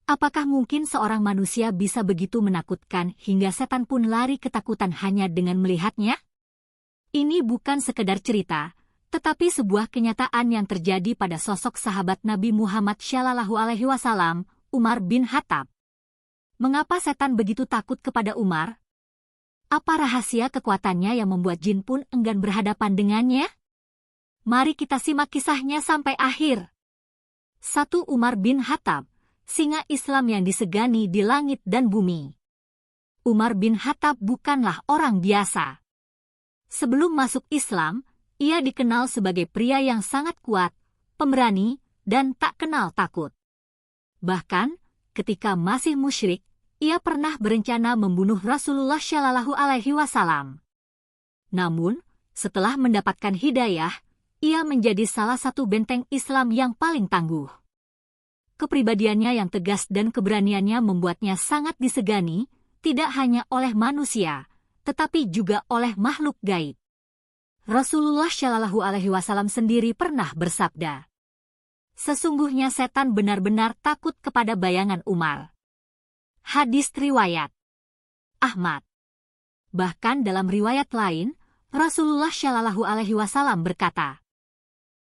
Apakah mungkin seorang manusia bisa begitu menakutkan hingga setan pun lari ketakutan hanya dengan melihatnya? Ini bukan sekedar cerita, tetapi sebuah kenyataan yang terjadi pada sosok sahabat Nabi Muhammad SAW, Umar bin Khattab. Mengapa setan begitu takut kepada Umar? Apa rahasia kekuatannya yang membuat jin pun enggan berhadapan dengannya? Mari kita simak kisahnya sampai akhir. 1. Umar bin Khattab, singa Islam yang disegani di langit dan bumi. Umar bin Khattab bukanlah orang biasa. Sebelum masuk Islam, ia dikenal sebagai pria yang sangat kuat, pemberani, dan tak kenal takut. Bahkan, ketika masih musyrik, ia pernah berencana membunuh Rasulullah SAW. Namun, setelah mendapatkan hidayah, ia menjadi salah satu benteng Islam yang paling tangguh. Kepribadiannya yang tegas dan keberaniannya membuatnya sangat disegani, tidak hanya oleh manusia, tetapi juga oleh makhluk gaib. Rasulullah SAW sendiri pernah bersabda, "Sesungguhnya setan benar-benar takut kepada bayangan Umar." Hadis riwayat Ahmad. Bahkan dalam riwayat lain, Rasulullah SAW berkata,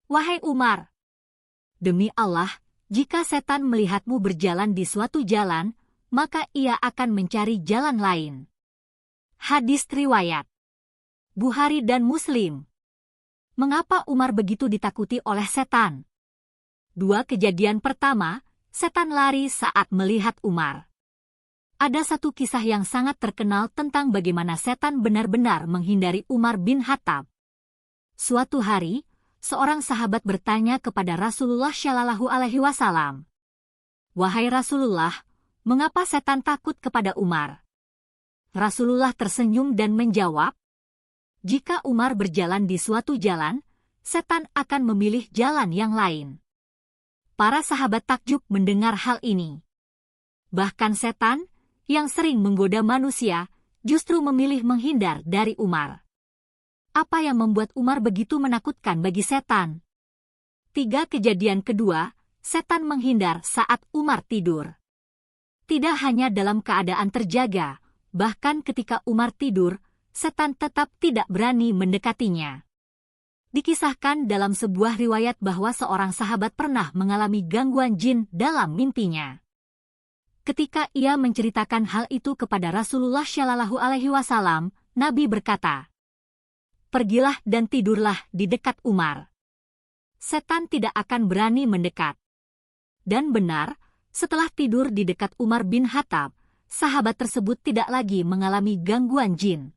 "Wahai Umar, demi Allah, jika setan melihatmu berjalan di suatu jalan, maka ia akan mencari jalan lain." Hadis riwayat Bukhari dan Muslim. Mengapa Umar begitu ditakuti oleh setan? 2 kejadian pertama, setan lari saat melihat Umar. Ada satu kisah yang sangat terkenal tentang bagaimana setan benar-benar menghindari Umar bin Khattab. Suatu hari, seorang sahabat bertanya kepada Rasulullah SAW, "Wahai Rasulullah, mengapa setan takut kepada Umar?" Rasulullah tersenyum dan menjawab, "Jika Umar berjalan di suatu jalan, setan akan memilih jalan yang lain." Para sahabat takjub mendengar hal ini. Bahkan setan, yang sering menggoda manusia, justru memilih menghindar dari Umar. Apa yang membuat Umar begitu menakutkan bagi setan? 3 kejadian kedua, setan menghindar saat Umar tidur. Tidak hanya dalam keadaan terjaga, bahkan ketika Umar tidur, setan tetap tidak berani mendekatinya. Dikisahkan dalam sebuah riwayat bahwa seorang sahabat pernah mengalami gangguan jin dalam mimpinya. Ketika ia menceritakan hal itu kepada Rasulullah SAW, Nabi berkata, "Pergilah dan tidurlah di dekat Umar. Setan tidak akan berani mendekat." Dan benar, setelah tidur di dekat Umar bin Khattab, sahabat tersebut tidak lagi mengalami gangguan jin.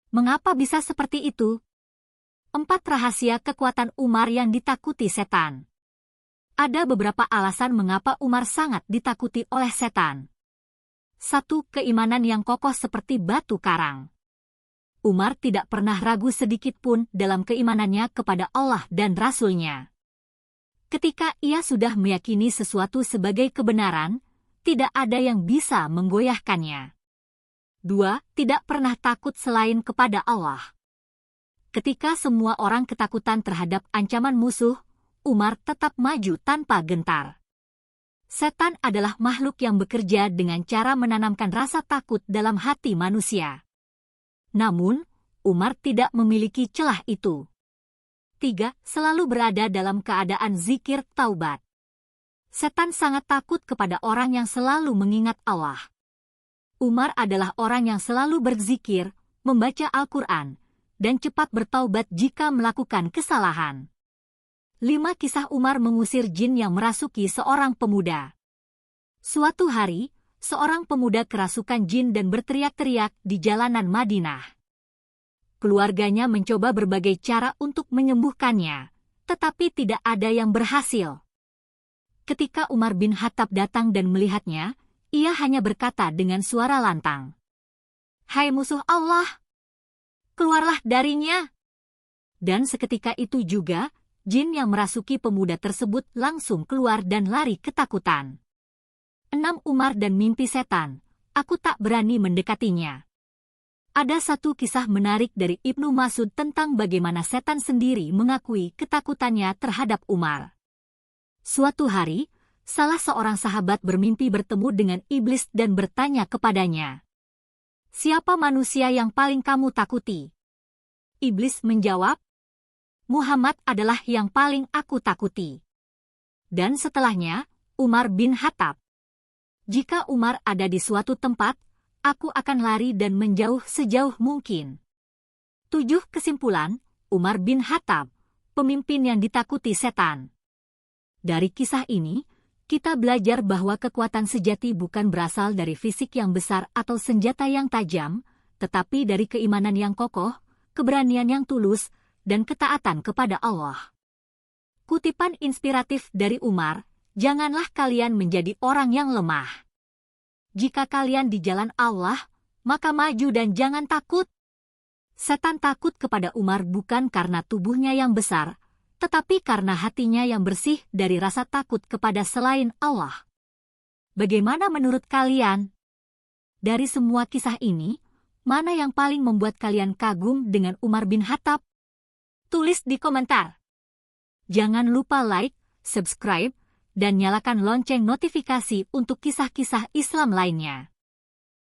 Mengapa bisa seperti itu? 4 rahasia kekuatan Umar yang ditakuti setan. Ada beberapa alasan mengapa Umar sangat ditakuti oleh setan. 1. Keimanan yang kokoh seperti batu karang. Umar tidak pernah ragu sedikit pun dalam keimanannya kepada Allah dan Rasul-Nya. Ketika ia sudah meyakini sesuatu sebagai kebenaran, tidak ada yang bisa menggoyahkannya. 2. Tidak pernah takut selain kepada Allah. Ketika semua orang ketakutan terhadap ancaman musuh, Umar tetap maju tanpa gentar. Setan adalah makhluk yang bekerja dengan cara menanamkan rasa takut dalam hati manusia. Namun, Umar tidak memiliki celah itu. 3. Selalu berada dalam keadaan zikir taubat. Setan sangat takut kepada orang yang selalu mengingat Allah. Umar adalah orang yang selalu berzikir, membaca Al-Quran, dan cepat bertaubat jika melakukan kesalahan. 5. Kisah Umar mengusir jin yang merasuki seorang pemuda. Suatu hari, seorang pemuda kerasukan jin dan berteriak-teriak di jalanan Madinah. Keluarganya mencoba berbagai cara untuk menyembuhkannya, tetapi tidak ada yang berhasil. Ketika Umar bin Khattab datang dan melihatnya, ia hanya berkata dengan suara lantang, "Hai musuh Allah, keluarlah darinya." Dan seketika itu juga, jin yang merasuki pemuda tersebut langsung keluar dan lari ketakutan. 6. Umar dan mimpi setan. Aku tak berani mendekatinya. Ada satu kisah menarik dari Ibnu Mas'ud tentang bagaimana setan sendiri mengakui ketakutannya terhadap Umar. Suatu hari, salah seorang sahabat bermimpi bertemu dengan iblis dan bertanya kepadanya, "Siapa manusia yang paling kamu takuti?" Iblis menjawab, "Muhammad adalah yang paling aku takuti." Dan setelahnya, Umar bin Khattab. "Jika Umar ada di suatu tempat, aku akan lari dan menjauh sejauh mungkin." 7. Kesimpulan, Umar bin Khattab, pemimpin yang ditakuti setan. Dari kisah ini, kita belajar bahwa kekuatan sejati bukan berasal dari fisik yang besar atau senjata yang tajam, tetapi dari keimanan yang kokoh, keberanian yang tulus, dan ketaatan kepada Allah. Kutipan inspiratif dari Umar, "Janganlah kalian menjadi orang yang lemah. Jika kalian di jalan Allah, maka maju dan jangan takut." Setan takut kepada Umar bukan karena tubuhnya yang besar, tetapi karena hatinya yang bersih dari rasa takut kepada selain Allah. Bagaimana menurut kalian? Dari semua kisah ini, mana yang paling membuat kalian kagum dengan Umar bin Khattab? Tulis di komentar. Jangan lupa like, subscribe, dan nyalakan lonceng notifikasi untuk kisah-kisah Islam lainnya.